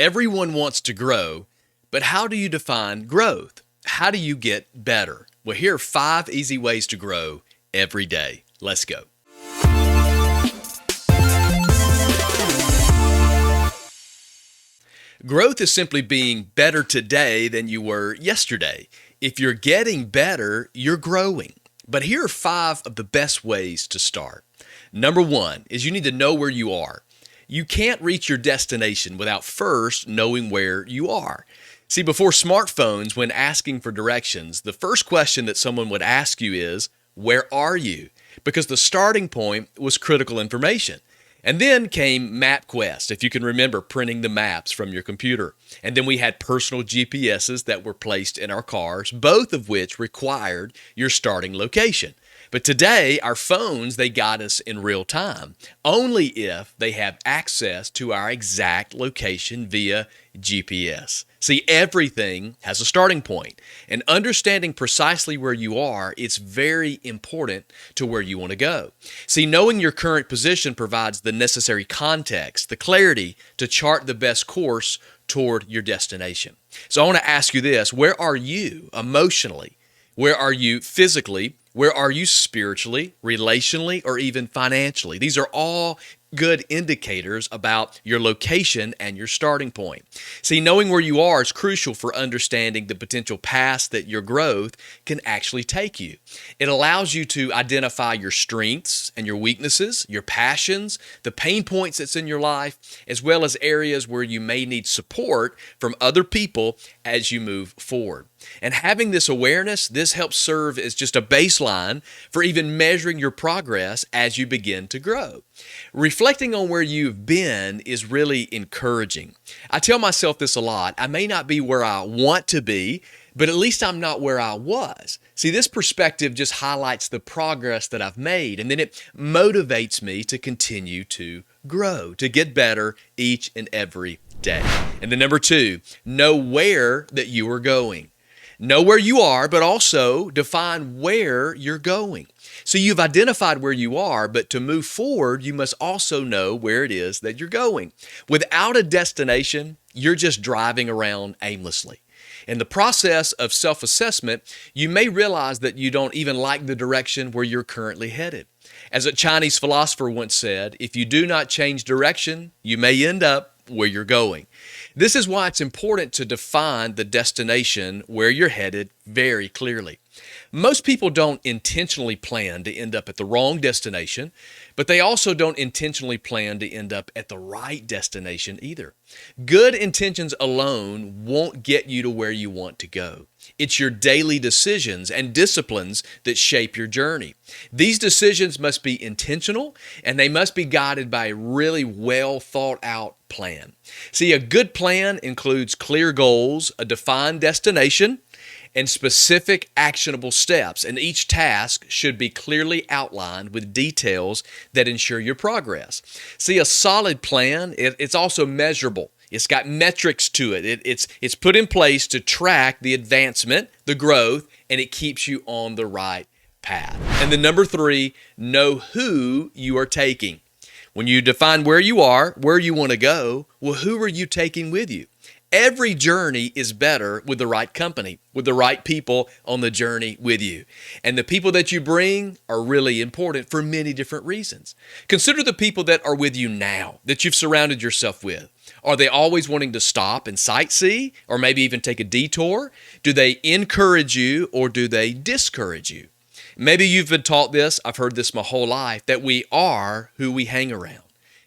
Everyone wants to grow, but how do you define growth? How do you get better? Well, here are 5 easy ways to grow every day. Let's go. Growth is simply being better today than you were yesterday. If you're getting better, you're growing. But here are 5 of the best ways to start. Number 1 is you need to know where you are. You can't reach your destination without first knowing where you are. See, before smartphones, when asking for directions, the first question that someone would ask you is, where are you? Because the starting point was critical information. And then came MapQuest, if you can remember printing the maps from your computer. And then we had personal GPSs that were placed in our cars, both of which required your starting location. But today, our phones, they guide us in real time, only if they have access to our exact location via GPS. See, everything has a starting point, and understanding precisely where you are, it's very important to where you want to go. See, knowing your current position provides the necessary context, the clarity to chart the best course toward your destination. So I want to ask you this: where are you emotionally? Where are you physically? Where are you spiritually, relationally, or even financially? These are all good indicators about your location and your starting point. See, knowing where you are is crucial for understanding the potential paths that your growth can actually take you. It allows you to identify your strengths and your weaknesses, your passions, the pain points that's in your life, as well as areas where you may need support from other people as you move forward. And having this awareness, this helps serve as just a baseline for even measuring your progress as you begin to grow. Reflecting on where you've been is really encouraging. I tell myself this a lot: I may not be where I want to be, but at least I'm not where I was. See, this perspective just highlights the progress that I've made, and then it motivates me to continue to grow, to get better each and every day. And then number 2, know where that you are going. Know where you are, but also define where you're going. So you've identified where you are, but to move forward, you must also know where it is that you're going. Without a destination, you're just driving around aimlessly. In the process of self-assessment, you may realize that you don't even like the direction where you're currently headed. As a Chinese philosopher once said, if you do not change direction, you may end up where you're going. This is why it's important to define the destination where you're headed very clearly. Most people don't intentionally plan to end up at the wrong destination, but they also don't intentionally plan to end up at the right destination either. Good intentions alone won't get you to where you want to go. It's your daily decisions and disciplines that shape your journey. These decisions must be intentional, and they must be guided by a really well thought out plan. See, a good plan includes clear goals, a defined destination, and specific actionable steps, and each task should be clearly outlined with details that ensure your progress. See, a solid plan, it's also measurable. It's got metrics to it. It's put in place to track the advancement, the growth, and it keeps you on the right path. And then number 3, know who you are taking. When you define where you are, where you want to go, well, who are you taking with you? Every journey is better with the right company, with the right people on the journey with you. And the people that you bring are really important for many different reasons. Consider the people that are with you now, that you've surrounded yourself with. Are they always wanting to stop and sightsee, or maybe even take a detour? Do they encourage you, or do they discourage you? Maybe you've been taught this, I've heard this my whole life, that we are who we hang around.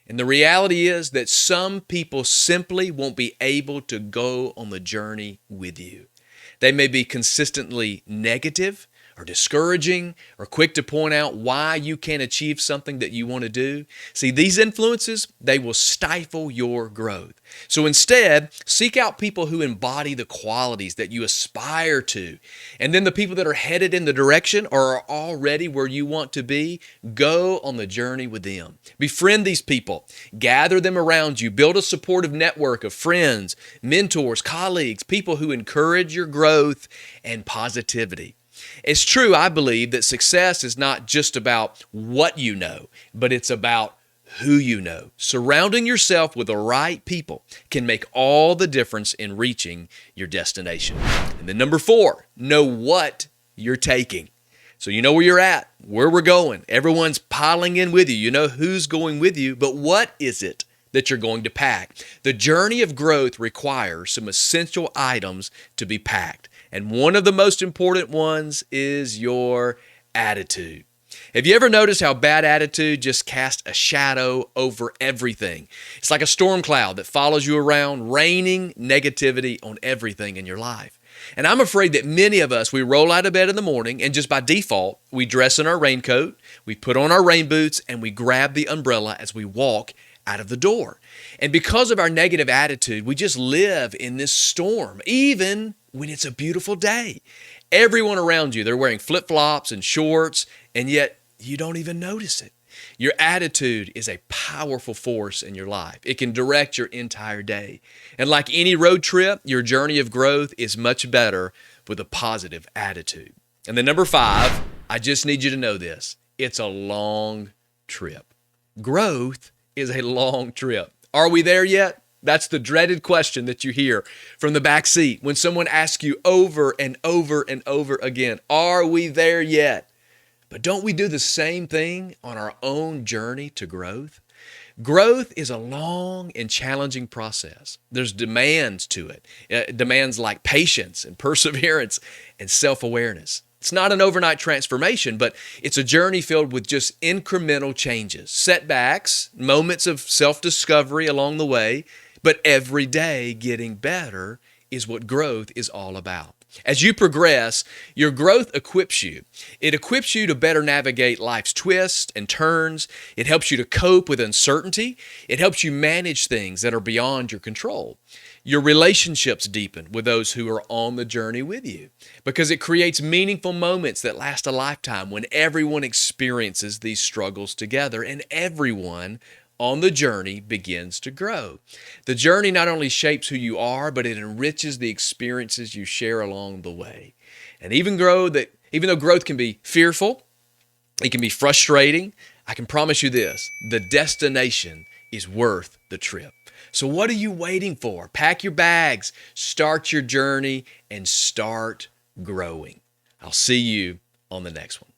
And the reality is that some people simply won't be able to go on the journey with you. They may be consistently negative or discouraging or quick to point out why you can't achieve something that you want to do. See, these influences, they will stifle your growth. So instead, seek out people who embody the qualities that you aspire to. And then the people that are headed in the direction or are already where you want to be, go on the journey with them. Befriend these people. Gather them around you. Build a supportive network of friends, mentors, colleagues, people who encourage your growth and positivity. It's true, I believe, that success is not just about what you know, but it's about who you know. Surrounding yourself with the right people can make all the difference in reaching your destination. And then number 4, know what you're taking. So you know where you're at, where we're going. Everyone's piling in with you. You know who's going with you, but what is it that you're going to pack? The journey of growth requires some essential items to be packed. And one of the most important ones is your attitude. Have you ever noticed how bad attitude just casts a shadow over everything? It's like a storm cloud that follows you around, raining negativity on everything in your life. And I'm afraid that many of us, we roll out of bed in the morning and just by default, we dress in our raincoat, we put on our rain boots, and we grab the umbrella as we walk out of the door. And because of our negative attitude, we just live in this storm, even when it's a beautiful day. Everyone around you, they're wearing flip-flops and shorts, and yet you don't even notice it. Your attitude is a powerful force in your life. It can direct your entire day. And like any road trip, your journey of growth is much better with a positive attitude. And then number 5, I just need you to know this. It's a long trip. Growth is a long trip. Are we there yet? That's the dreaded question that you hear from the back seat when someone asks you over and over and over again, are we there yet? But don't we do the same thing on our own journey to growth? Growth is a long and challenging process. There's demands to it. Demands like patience and perseverance and self-awareness. It's not an overnight transformation, but it's a journey filled with just incremental changes, setbacks, moments of self-discovery along the way, but every day getting better is what growth is all about. As you progress, your growth equips you. It equips you to better navigate life's twists and turns. It helps you to cope with uncertainty. It helps you manage things that are beyond your control. Your relationships deepen with those who are on the journey with you because it creates meaningful moments that last a lifetime when everyone experiences these struggles together and everyone on the journey begins to grow. The journey not only shapes who you are, but it enriches the experiences you share along the way. And even though growth can be fearful, it can be frustrating, I can promise you this, the destination is worth the trip. So what are you waiting for? Pack your bags, start your journey, and start growing. I'll see you on the next one.